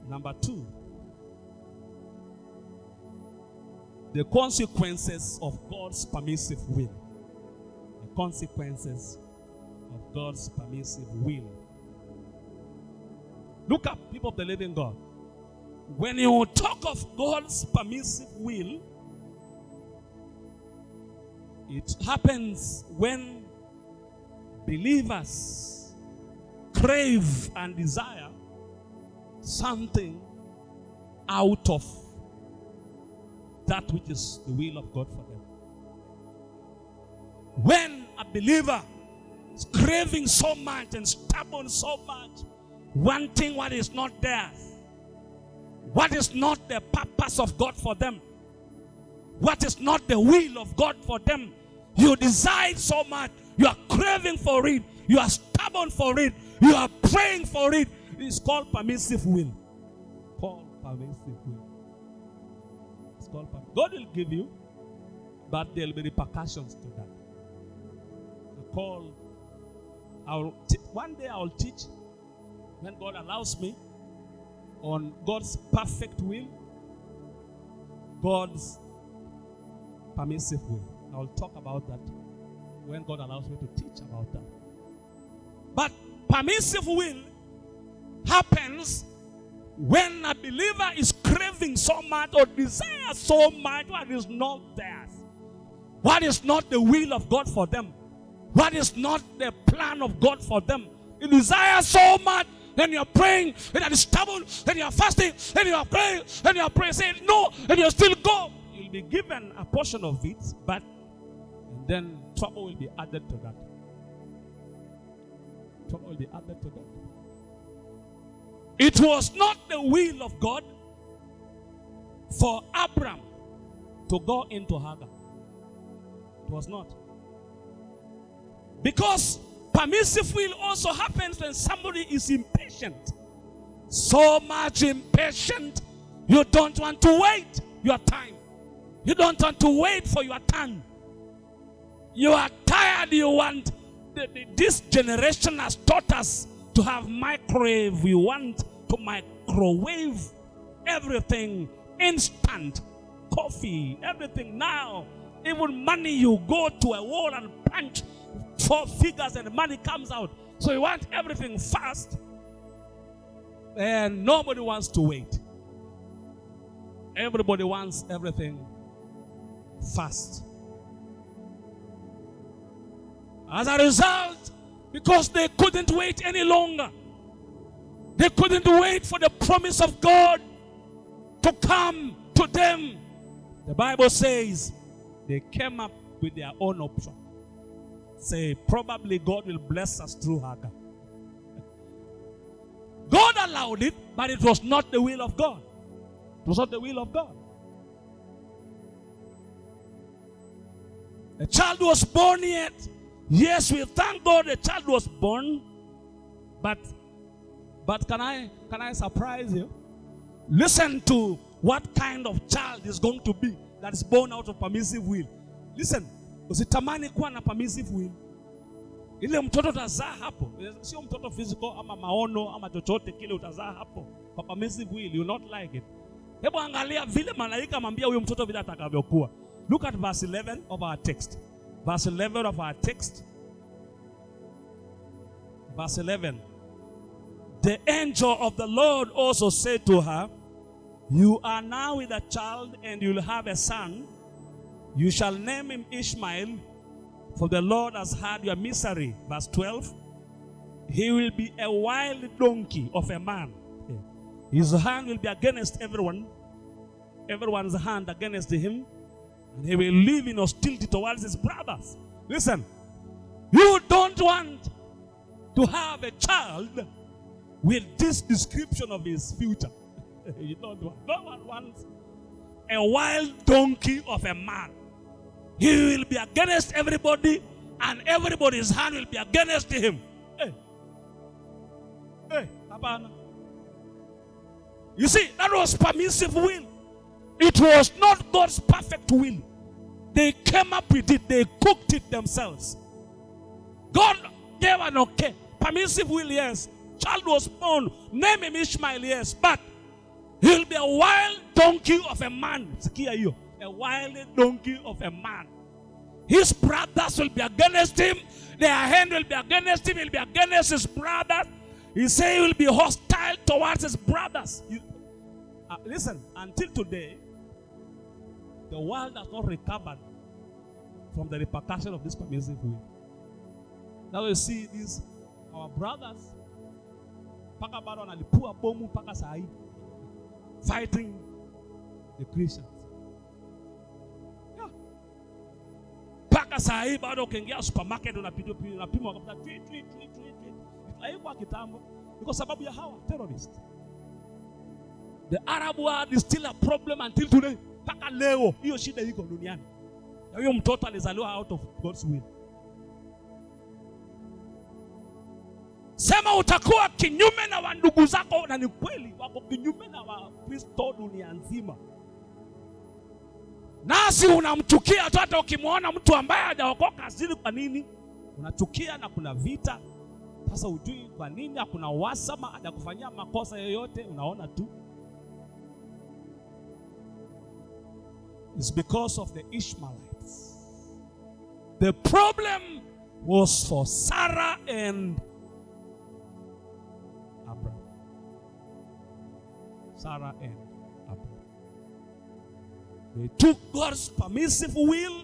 Number 2, the consequences of God's permissive will. The consequences of God's permissive will. Look up, people of the living God. When you talk of God's permissive will, it happens when believers crave and desire something out of that which is the will of God for them. When a believer is craving so much and stubborn so much, wanting what is not theirs, what is not the purpose of God for them, what is not the will of God for them, you desire so much, you are craving for it, you are stubborn for it, you are praying for it. It's called permissive will. Permissive will. It's called permissive. God will give you, but there will be repercussions to that. One day I will teach, when God allows me, on God's perfect will, God's permissive will. I will talk about that when God allows me to teach about that. But permissive will happens when a believer is craving so much or desires so much what is not theirs, what is not the will of God for them, what is not the plan of God for them. You desire so much, then you are praying, and you are stubborn, then you are fasting, then you are praying, then you are praying, saying no, and you still go. You'll be given a portion of it, but then trouble will be added to that. Trouble will be added to that. It was not the will of God for Abram to go into Hagar. It was not. Because permissive will also happens when somebody is impatient. So much impatient, you don't want to wait your time. You don't want to wait for your turn. You are tired, you want, this generation has taught us to have microwave. We want to microwave everything instant. Coffee, everything now. Even money, you go to a wall and punch 4 figures and the money comes out. So you want everything fast, and nobody wants to wait. Everybody wants everything fast. As a result, because they couldn't wait any longer, they couldn't wait for the promise of God to come to them. The Bible says they came up with their own option. Say, probably God will bless us through Hagar. God allowed it, but it was not the will of God. It was not the will of God. A child was born yet. Yes, we thank God a child was born. But can I surprise you? Listen to what kind of child is going to be that is born out of permissive will. Listen, usitamani kuwa na permissive will. Ile mtoto utazaa hapo, sio mtoto physical ama maono ama chochote kile utazaa hapo. Kwa permissive will, you not like it. Hebu angalia vile malaika amwambia huyo mtoto vile atakavyokuwa. Look at verse 11 of our text. Verse 11 of our text. Verse 11. The angel of the Lord also said to her, you are now with a child and you'll have a son. You shall name him Ishmael, for the Lord has heard your misery. Verse 12. He will be a wild donkey of a man. His hand will be against everyone. Everyone's hand against him. And he will live in hostility towards his brothers. Listen. You don't want to have a child with this description of his future. You don't want. No one wants a wild donkey of a man. He will be against everybody, and everybody's hand will be against him. Hey, Abana. You see, that was permissive will. It was not God's perfect will. They came up with it. They cooked it themselves. God gave an okay. Permissive will, yes. Child was born. Name him Ishmael, yes. But He'll be a wild donkey of a man. Sikia hiyo. A wild donkey of a man. His brothers will be against him. Their hand will be against him. He'll be against his brothers. He say he will be hostile towards his brothers. Listen, until today, the world has not recovered from the repercussion of this permissive will. Now you see these, our brothers, paka bado analipua bomu paka sahi, fighting the Christians. Yeah. Paka sahi bado ukiingia supermarket unapimwa kabisa tweet. Haikuwa kitambo. Kwa sababu ya hawa terrorists. The Arab world is still a problem until today. Paka leo hiyo shida iko duniani. Na huyo mtoto alizaliwa out of God's will. Sema utakuwa kinyume na wandugu zako, na ni kweli wako kinyume na Wakristo dunia nzima. Nasi unamchukia tu hata ukimwona mtu ambaye hajaokoka asili. Kwa nini? Unachukia na kuna vita. Sasa ujui kwa nini, hakuna wasama hajakufanyia makosa yoyote, unaona tu. It's because of the Ishmaelites. The problem was for Sarah and Abram. Sarah and Abram. They took God's permissive will.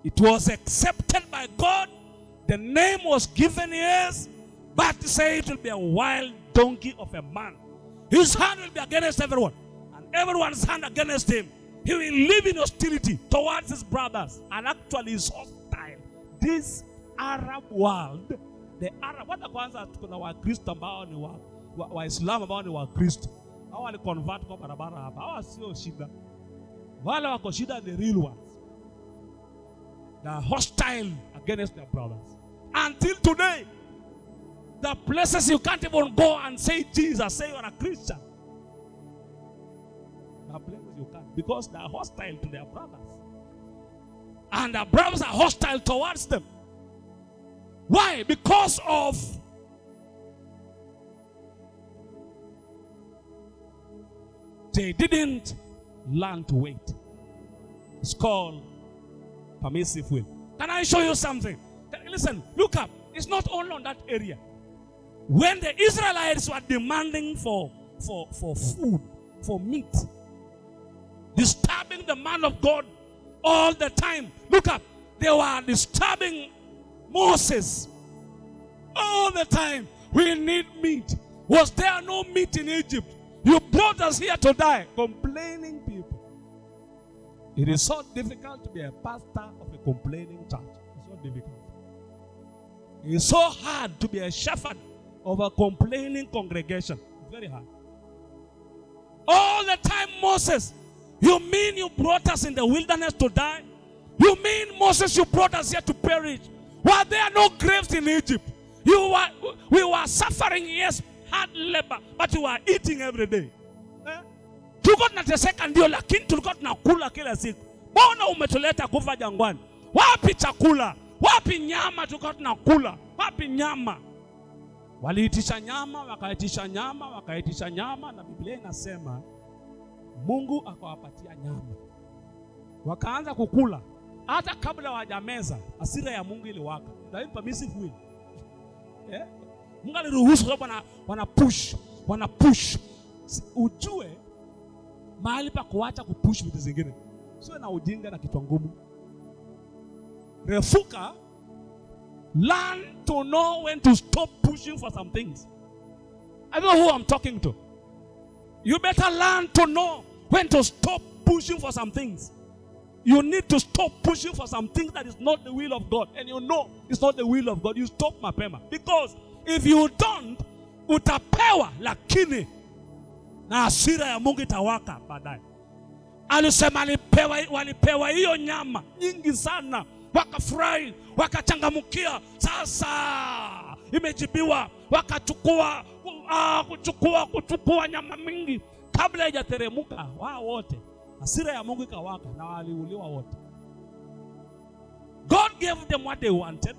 It was accepted by God. The name was given, yes, but say it will be a wild donkey of a man. His hand will be against everyone, and everyone's hand against him. He will live in hostility towards his brothers, and actually is hostile. This Arab world, the Arab, wata kwanza kuna Wakristo ambao ni Waislamu ambao ni Wakristo. Hao wali convert kwa barabara hapa. Hao sio shida. Wale wako shida, the real ones. They are hostile against their brothers. Until today, the places you can't even go and say Jesus, say you're a Christian. The places you can't, because they are hostile to their brothers. And their brothers are hostile towards them. Why? Because of they didn't learn to wait. It's called permissive will. Can I show you something? Listen, look up. It's not only on that area. When the Israelites were demanding for food, for meat, disturbing the man of God all the time. Look up. They were disturbing Moses all the time. We need meat. Was there no meat in Egypt? You brought us here to die. Complaining people. It is so difficult to be a pastor of a complaining church. It's so difficult. It is so hard to be a shepherd of a complaining congregation. It's very hard. All the time, Moses, you mean you brought us in the wilderness to die? You mean, Moses, you brought us here to perish? Were there no graves in Egypt? We were suffering, yes, hard labor, but we were eating every day. Tulikuwa tunateseka ndio, lakini tulikuwa tunakula kila siku. Mbona umetuleta kufa jangwani? Wapi chakula? Wapi nyama tulikuwa tunakula? Wapi nyama? Waliitisha nyama, wakaitisha nyama, na Biblia inasema Mungu akawapatia nyama. Wakaanza kukula. Hata kabla hawajameza, hasira ya Mungu iliwaka. Ndio permissive will. Mungu aliruhusu sababu wana push. Ujue mahali pa kuacha kupush vitu zingine. Sio na ujinga na kichwa ngumu. Refuka, learn to know when to stop pushing for some things. I don't know who I'm talking to. You better learn to know when to stop pushing for some things. You need to stop pushing for some things that is not the will of God. And you know it's not the will of God. You stop mapema. Because if you don't, utapewa lakini na hasira ya Mungu itawaka baadaye. Alisema walipewa hiyo nyama nyingi sana. Wakafurahi, wakachangamukia. Sasa imejibiwa. Wakachukua kuchukua nyama mingi. Kabla haijateremuka, wao wote hasira ya Mungu ikawaka na waliuliwa wote. God gave them what they wanted,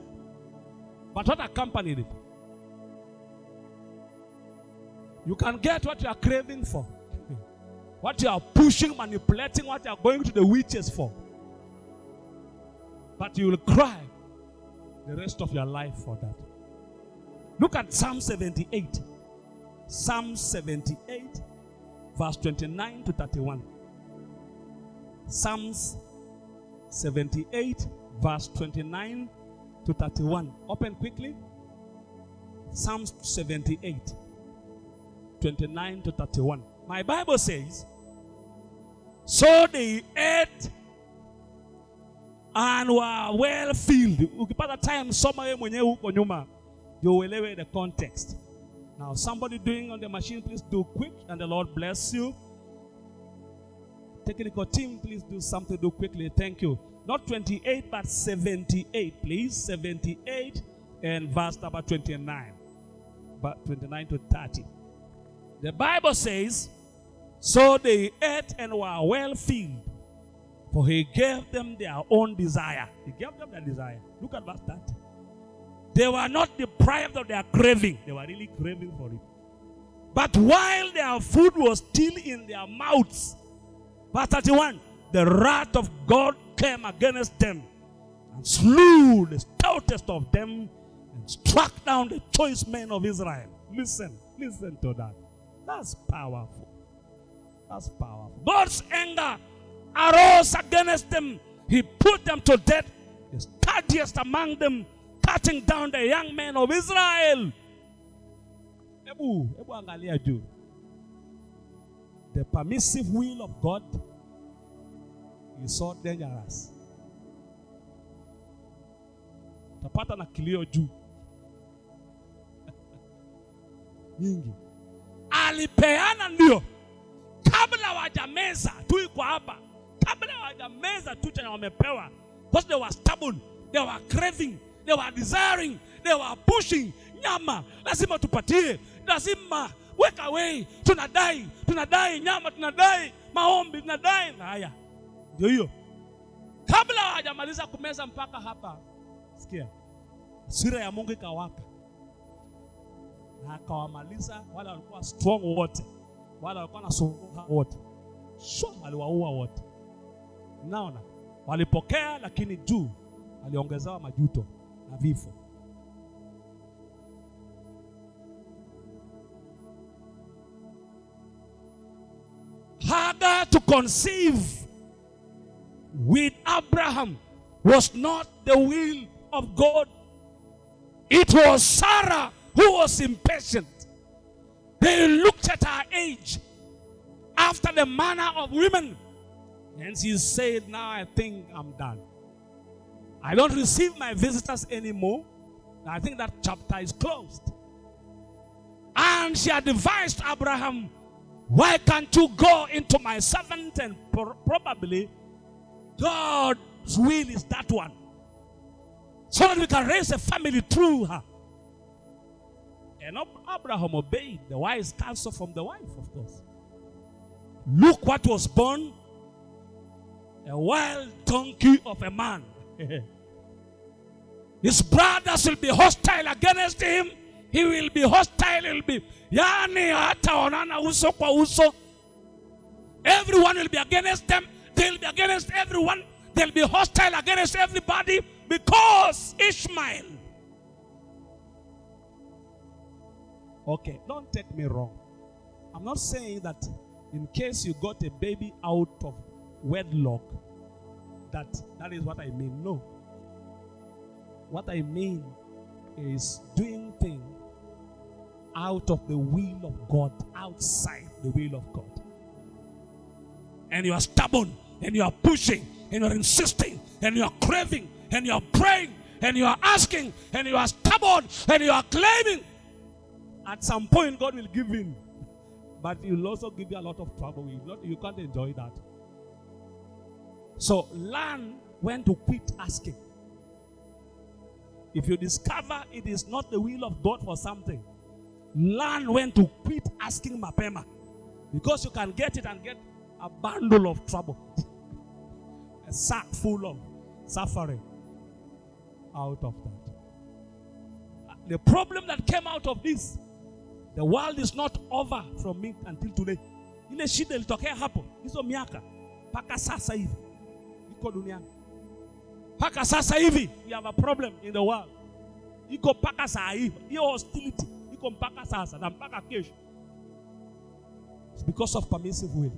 but what accompanied it? You can get what you are craving for, what you are pushing, manipulating, what you are going to the witches for. But you will cry the rest of your life for that. Look at Psalm 78. Psalm 78, verse 29 to 31. Psalms 78, verse 29 to 31. Open quickly. Psalms 78, 29 to 31. My Bible says, so they ate and were well filled. Ukipata time soma wewe mwenyewe huko nyuma, you will elewe the context. Now somebody doing on the machine, please do quick and the Lord bless you. Technical team, please do something, do quickly. Thank you. Not 28 but 78, please. 78 and verse number 29. But 29 to 30. The Bible says, so they ate and were well filled, for he gave them their own desire. He gave them their desire. Look at verse 30. They were not deprived of their craving. They were really craving for it. But while their food was still in their mouths, verse 31, the wrath of God came against them and slew the stoutest of them and struck down the choice men of Israel. Listen to that. That's powerful. That's powerful. God's anger arose against them. He put them to death, the sturdiest among them, cutting down the young men of Israel. Ebu angalia juu. The permissive will of God is so dangerous. Tapata na kilio juu. Nyingi. Alipeana ndio. Kabla wajameza tu iko hapa. Kabla wajameza tu chenye wamepewa. Because they were stubborn, they were craving, they were desiring, they were pushing. Nyama lazima tupatie, lazima weka away. Tunadai nyama, tunadai maombi, tunadai haya. Ndio hiyo. Kabla hawajamaliza kumeza mpaka hapa, sikia, hasira ya Mungu ikawaka na akawamaliza wale walikuwa strong wote, wale walikuwa na suruha wote, aliwaua wote. Naona walipokea, lakini juu aliongezewa majuto na vifo. Hagar to conceive with Abraham was not the will of God. It was Sarah who was impatient. They looked at her age after the manner of women, and she said, now I think I'm done. I don't receive my visitors anymore. I think that chapter is closed. And she had advised Abraham, why can't you go into my servant? And probably God's will is that one, so that we can raise a family through her. And Abraham obeyed the wise counsel from the wife, of course. Look what was born: a wild donkey of a man. His brothers will be hostile against him. He will be hostile. He will be uso kwa uso. Everyone will be against them. They'll be against everyone. They'll be hostile against everybody because Ishmael. Okay, don't take me wrong. I'm not saying that in case you got a baby out of wedlock, that is what I mean. No. What I mean is doing things out of the will of God, outside the will of God. And you are stubborn, and you are pushing, and you are insisting, and you are craving, and you are praying, and you are asking, and you are stubborn, and you are claiming. At some point, God will give in. But He will also give you a lot of trouble. You can't enjoy that. So learn when to quit asking. If you discover it is not the will of God for something, learn when to quit asking mapema. Because you can get it and get a bundle of trouble. A sack full of suffering out of that. The problem that came out of this, the world is not over from it until today. Ile shida ilitokea hapo hizo miaka mpaka sasa hivi iko duniani. Mpaka sasa hivi we have a problem in the world. Iko mpaka saa hivi. Hiyo hostility iko mpaka sasa na mpaka kesho. It's because of permissive will.